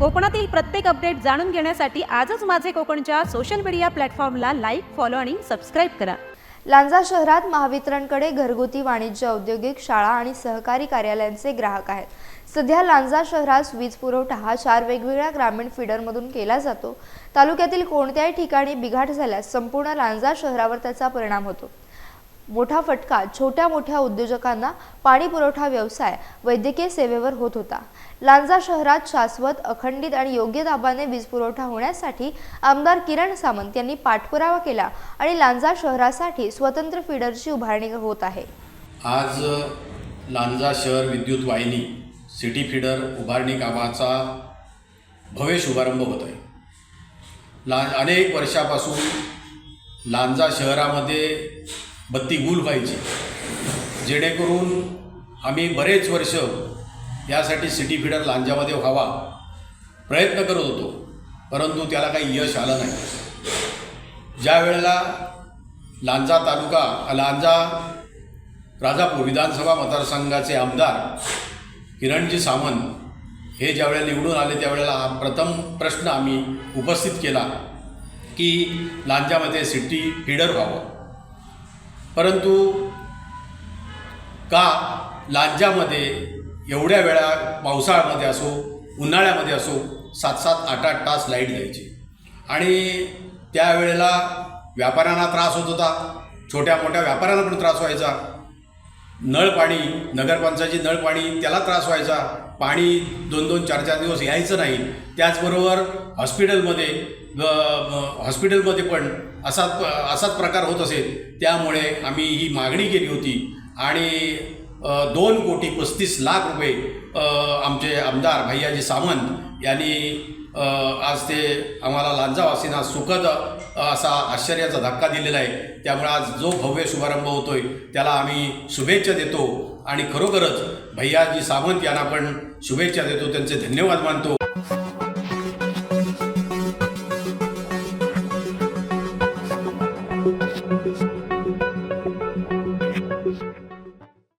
कोकणातील प्रत्येक अपडेट जाणून घेण्यासाठी आजच माझे कोकणच्या सोशल मीडिया प्लॅटफॉर्मला लाईक, फॉलो आणि सबस्क्राईब करा। लांजा शहरात महावितरणकडे घरगुती वाणिज्य औद्योगिक शाळा आणि सहकारी कार्यालयांचे ग्राहक आहेत। सध्या लांजा शहरास वीज पुरवठा हा 4 वेगवेगळ्या ग्रामीण फीडरमधून केला जातो। तालुक्यातील कोणत्याही ठिकाणी बिघाड झाल्यास संपूर्ण लांजा शहरावर त्याचा परिणाम होतो। मोठा फटका छोट्या मोठ्या उद्योजकांना पाणी पुरवठा व्यवसाय वैद्यकीय सेवेवर होत होता। लांजा शहरात शाश्वत अखंडित आणि योग्य दाबाने वीज पुरवठा होण्यासाठी आमदार किरण सामंत यांनी पाठपुरावा केला आणि लांजा शहरासाठी स्वतंत्र फीडरची उभारणी होत आहे। आज लांजा शहर विद्युत वाहिनी सिटी फीडर उभारणी कामाचा भव्य शुभारंभ होत आहे। अनेक वर्षापासून लांजा शहरामध्ये बत्ती गुल व्हायची, जेणेकरून आम्ही बरेच वर्ष यासाठी सिटी फीडर लांजामध्ये व्हावा प्रयत्न करत होतो, परंतु त्याला काही यश आलं नाही। ज्या वेळेला लांजा राजापूर विधानसभा मतदारसंघाचे आमदार किरणजी सामंत हे ज्यावेळेला निवडून आले, त्यावेळेला प्रथम प्रश्न आम्ही उपस्थित केला की लांजामध्ये सिटी फीडर व्हावं। परंतु का लांजामध्ये एवढ्या वेळा पावसाळ्यामध्ये असो उन्हाळ्यामध्ये असो 7-7, 8-8 तास लाईट जायची आणि त्यावेळेला व्यापाऱ्यांना त्रास होत होता, छोट्या मोठ्या व्यापाऱ्यांना पण त्रास व्हायचा। नळपाणी नगरपंचायतीची नळपाणी त्याला त्रास व्हायचा, पाणी 2-2, 4-4 दिवस यायचं नाही। त्याचबरोबर हॉस्पिटलमध्ये पण असाच प्रकार होत असेल। त्यामुळे आम्ही ही मागणी केली होती आणि 2,35,00,000 रुपये आमचे आमदार भैयाजी सामंत यांनी आज ते आम्हाला लांजावासींना सुखद असा आश्चर्याचा धक्का दिलेला आहे। त्यामुळे आज जो भव्य शुभारंभ होतोय त्याला आम्ही शुभेच्छा देतो आणि खरोखरच भैयाजी सामंत यांना पण शुभेच्छा देतो, त्यांचे धन्यवाद मानतो।